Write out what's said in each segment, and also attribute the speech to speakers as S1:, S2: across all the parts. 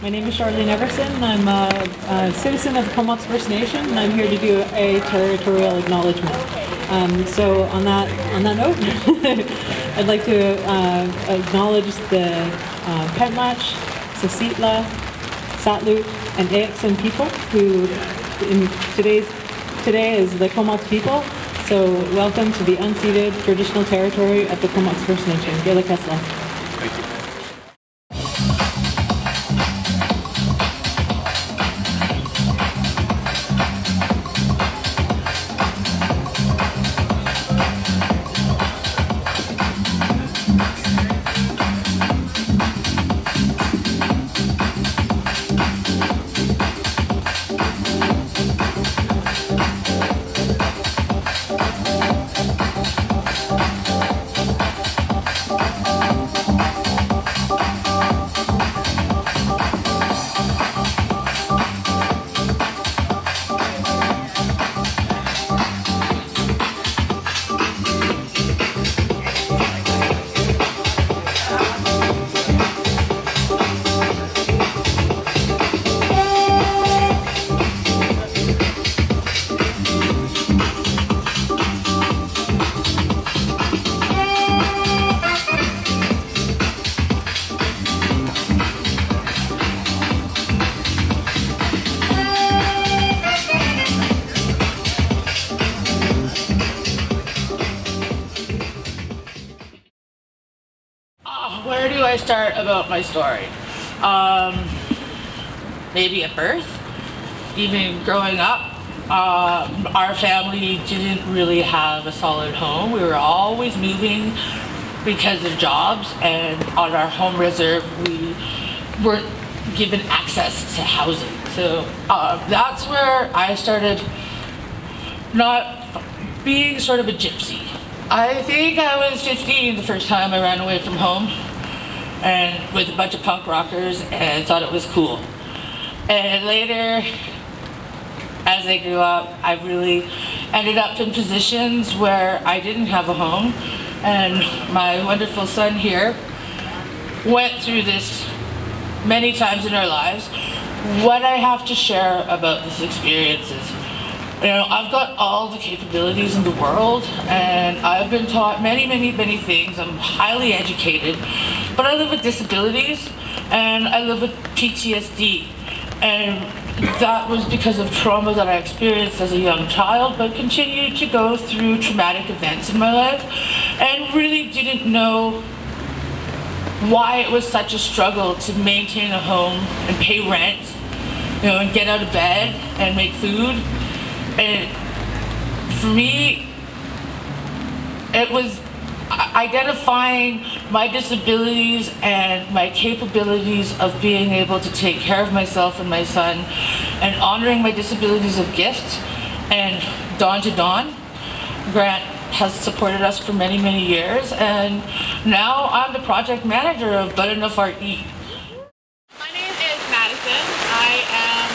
S1: My name is Charlene Everson. I'm a citizen of the Comox First Nation, and I'm here to do a territorial acknowledgement. So on that note, I'd like to acknowledge the Petmatch, Sasitla, Satlut, and Axum people who today is the Comox people. So welcome to the unceded traditional territory of the Comox First Nation. Gila Kesla.
S2: Thank you.
S3: Where do I start about my story? Maybe at birth. Even growing up, our family didn't really have a solid home. We were always moving because of jobs, and on our home reserve we weren't given access to housing. So that's where I started not being sort of a gypsy. I think I was 15 the first time I ran away from home, and with a bunch of punk rockers, and thought it was cool. And later, as I grew up, I really ended up in positions where I didn't have a home, and my wonderful son here went through this many times in our lives. What I have to share about this experience is, you know, I've got all the capabilities in the world, and I've been taught many things. I'm highly educated, but I live with disabilities, and I live with PTSD. And that was because of trauma that I experienced as a young child, but continued to go through traumatic events in my life, and really didn't know why it was such a struggle to maintain a home and pay rent, you know, and get out of bed and make food. And for me, it was identifying my disabilities and my capabilities of being able to take care of myself and my son, and honoring my disabilities of gift. And Dawn to Dawn Grant has supported us for many years, and now I'm the project manager of But Enough Art E.
S4: My name is Madison. I am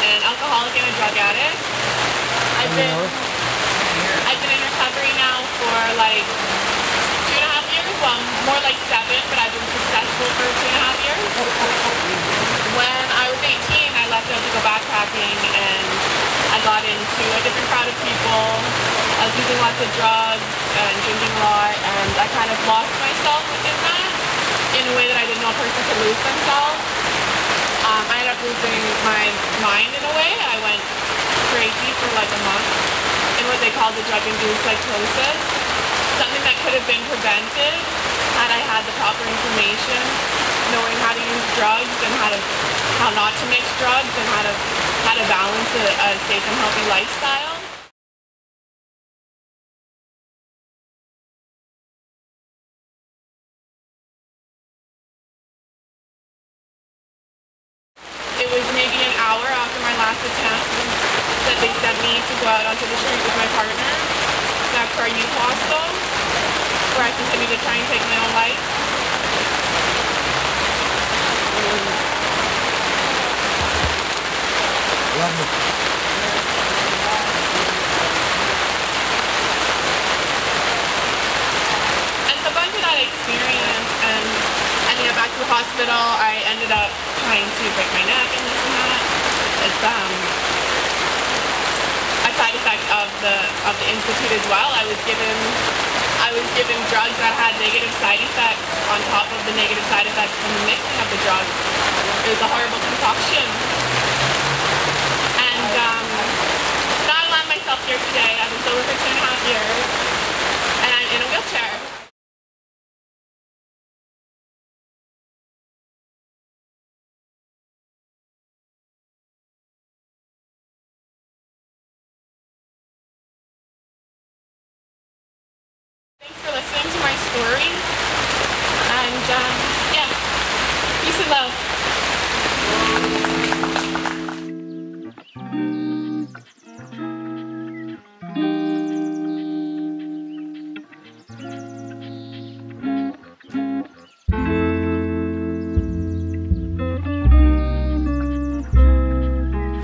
S4: an alcoholic and a drug addict. I've been in recovery now for like 2.5 years. Well, more like 7, but I've been successful for 2.5 years. When I was 18, I left out to go backpacking, and I got into a different crowd of people. I was using lots of drugs and drinking a lot, and I kind of lost myself within that in a way that I didn't know a person could lose themselves. I ended up losing my mind in a way. I went crazy for like a month in what they call the drug-induced psychosis. Something that could have been prevented had I had the proper information, knowing how to use drugs and how not to mix drugs, and how to balance a safe and healthy lifestyle. It was maybe an hour after my last attempt that they sent me to go out onto the street with my partner back to our youth hostel, where I continued to try and take my own life. And so going through that experience and ending up back to the hospital, I ended up a side effect of the institute as well. I was given drugs that had negative side effects on top of the negative side effects from the mixing of the drugs. It was a horrible concoction. And so now I land myself here today. I've been sober for 2.5 years, and I'm in a wheelchair. Thanks for listening to my story, and yeah, peace and love.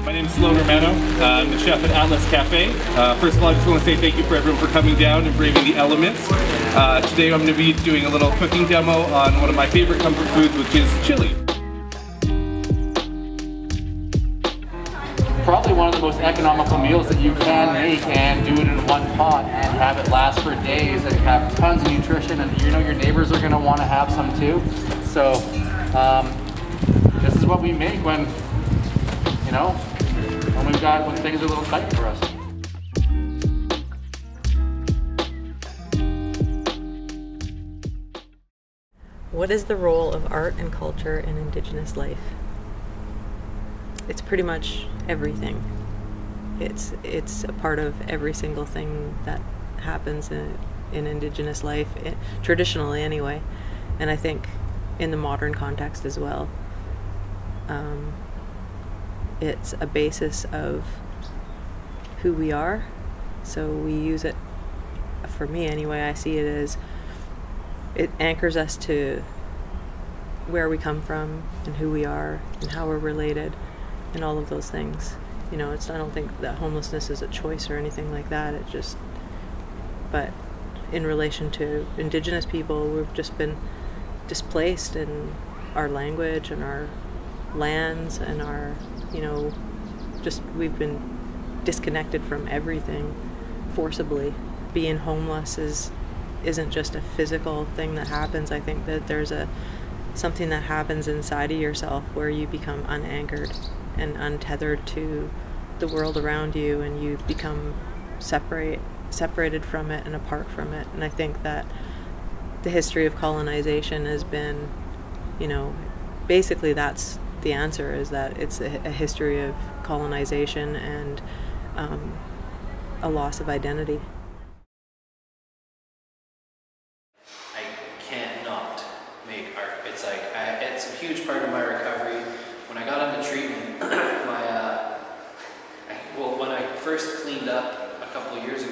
S2: My name is Sloan Romano. I'm the chef at Atlas Cafe. First of all, I just want to say thank you for everyone for coming down and braving the elements. Today I'm going to be doing a little cooking demo on one of my favorite comfort foods, which is chili.
S5: Probably one of the most economical meals that you can make and do it in one pot and have it last for days and have tons of nutrition, and you know your neighbors are going to want to have some too. So this is what we make when, you know, when things are a little tight for us.
S1: What is the role of art and culture in Indigenous life? It's pretty much everything. It's a part of every single thing that happens in Indigenous life, traditionally anyway, and I think in the modern context as well. It's a basis of who we are, so we use it, for me anyway, I see it as it anchors us to where we come from and who we are and how we're related and all of those things. You know, I don't think that homelessness is a choice or anything like that. It just, but in relation to Indigenous people, we've just been displaced in our language and our lands and our, you know, just we've been disconnected from everything forcibly. Being homeless isn't just a physical thing that happens. I think that there's something that happens inside of yourself where you become unanchored and untethered to the world around you, and you become separated from it and apart from it. And I think that the history of colonization has been, you know, basically that's the answer, is that it's a history of colonization and a loss of identity.
S6: I can't not make art. It's like, it's a huge part of my recovery. When I got into treatment, when I first cleaned up a couple of years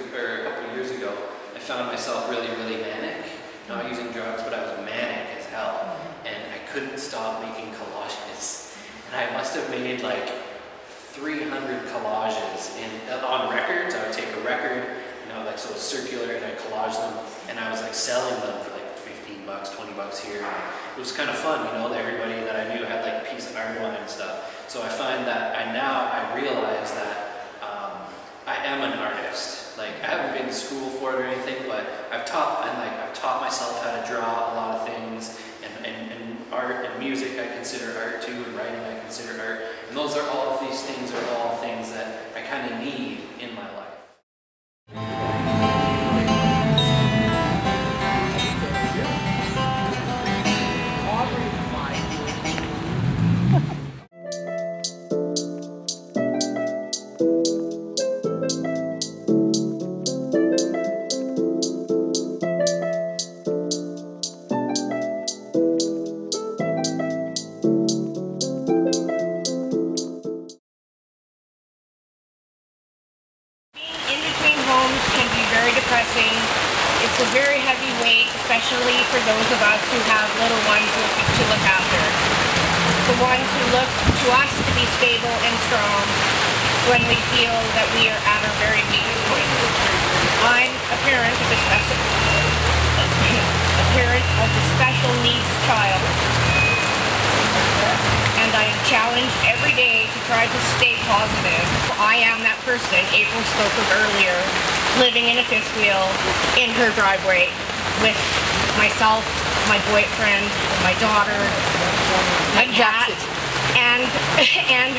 S6: ago, I found myself really, really manic. Not using drugs, but I was manic as hell. And I couldn't stop making collages. And I must have made like 300 collages on records. I would take a record, you know, like so it's circular, and I collage them, and I was like selling them for like 15 bucks, 20 bucks here. And it was kind of fun, you know, everybody that I knew had like a piece of art on and stuff. So I find that I realize that I am an artist. Like, I haven't been to school for it or anything, but I've taught myself how to draw a lot of things, and art and music I consider art too, and writing I consider art. And these things are all things that I kind of need in my life.
S7: Depressing. It's a very heavy weight, especially for those of us who have little ones to look after. The ones who look to us to be stable and strong when we feel that we are at our very weakest point. I'm a parent of a special needs child, and I am challenged every day to try to stay positive. I am that person April spoke of earlier, living in a fifth wheel in her driveway with myself, my boyfriend, my daughter, my cat, and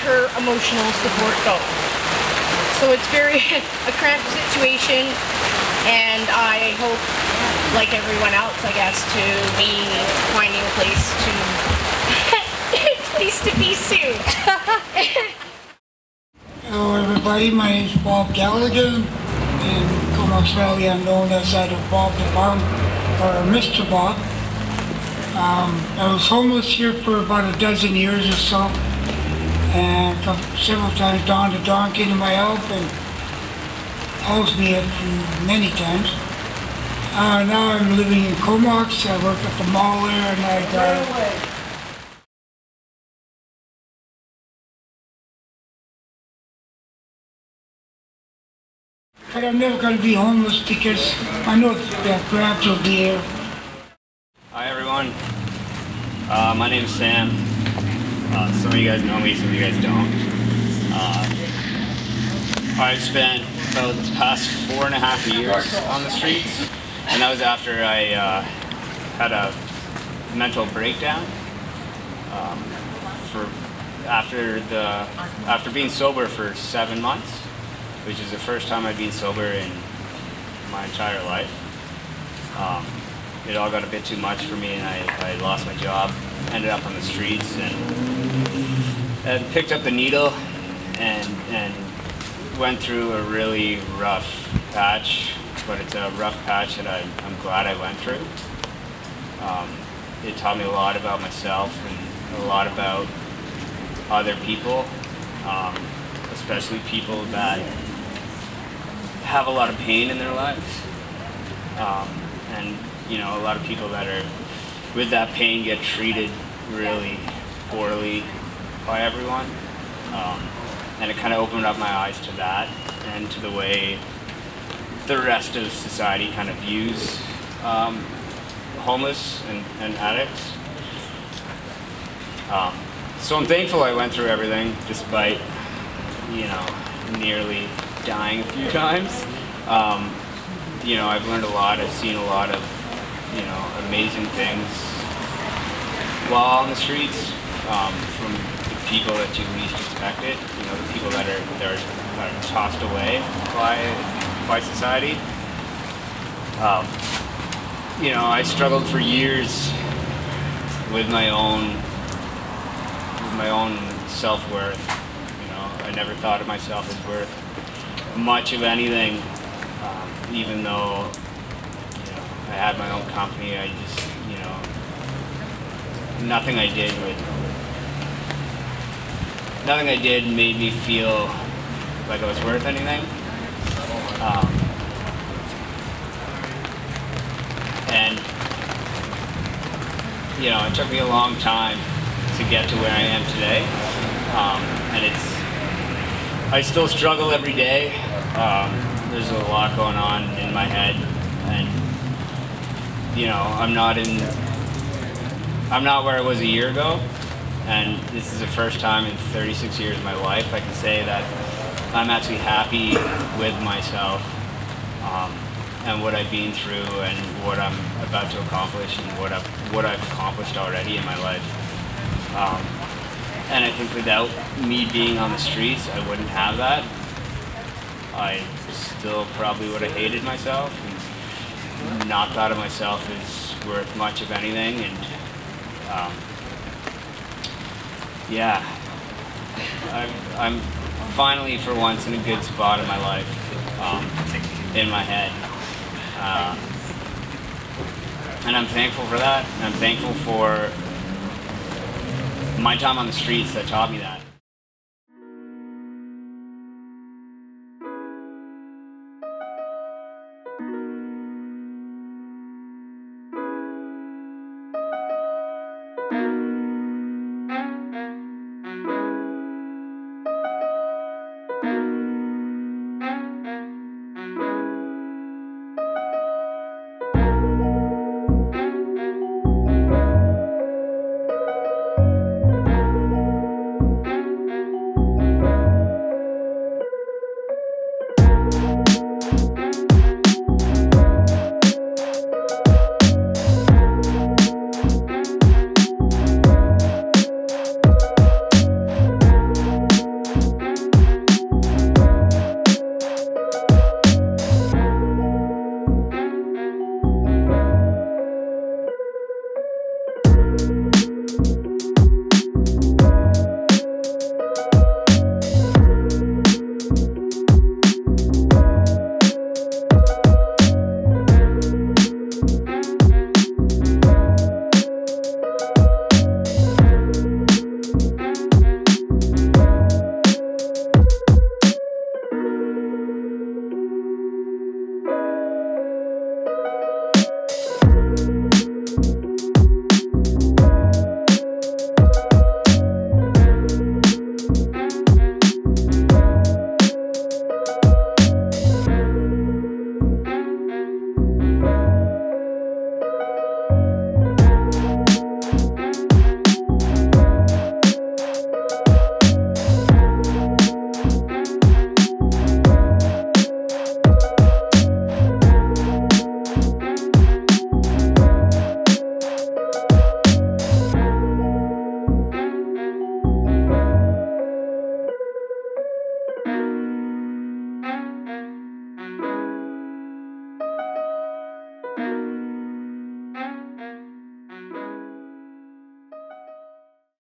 S7: her emotional support dog. So it's very a cramped situation, and I hope, like everyone else, I guess, to be finding a place to be soon.
S8: Hello everybody, my name is Bob Gallagher. In Como Australia, I'm known as either Bob the Bomb or Mr. Bob. I was homeless here for about a dozen years or so, and several times Don the Don came to my help and housed me many times. Now I'm living in Comox. I work at the mall there, and I got but I'm never going to be homeless because I know that grabs will be here.
S9: Hi everyone, my name is Sam. Some of you guys know me, some of you guys don't. I've spent about the past 4.5 years on the streets, and that was after I had a mental breakdown. After being sober for 7 months, which is the first time I've been sober in my entire life. It all got a bit too much for me, and I lost my job, ended up on the streets, and picked up the needle and went through a really rough patch, but it's a rough patch that I'm glad I went through. It taught me a lot about myself and a lot about other people, especially people that have a lot of pain in their lives. And you know, a lot of people that are with that pain get treated really poorly by everyone. And it kind of opened up my eyes to that and to the way the rest of society kind of views homeless and addicts. So I'm thankful I went through everything, despite, you know, nearly dying a few times. You know, I've learned a lot. I've seen a lot of, you know, amazing things while on the streets, from the people that you least expect it. You know, the people that are tossed away by society. You know, I struggled for years with my own self-worth. You know, I never thought of myself as worth much of anything, even though, you know, I had my own company. I just, you know, nothing I did made me feel like I was worth anything. And you know, it took me a long time to get to where I am today, and I still struggle every day. There's a lot going on in my head, and you know, I'm not where I was a year ago, and this is the first time in 36 years of my life I can say that I'm actually happy with myself, and what I've been through, and what I'm about to accomplish, and what I've accomplished already in my life. And I think without me being on the streets, I wouldn't have that. I still probably would have hated myself and not thought of myself as worth much of anything. And yeah, I'm finally, for once, in a good spot in my life, in my head. And I'm thankful for that. And I'm thankful for my time on the streets that taught me that.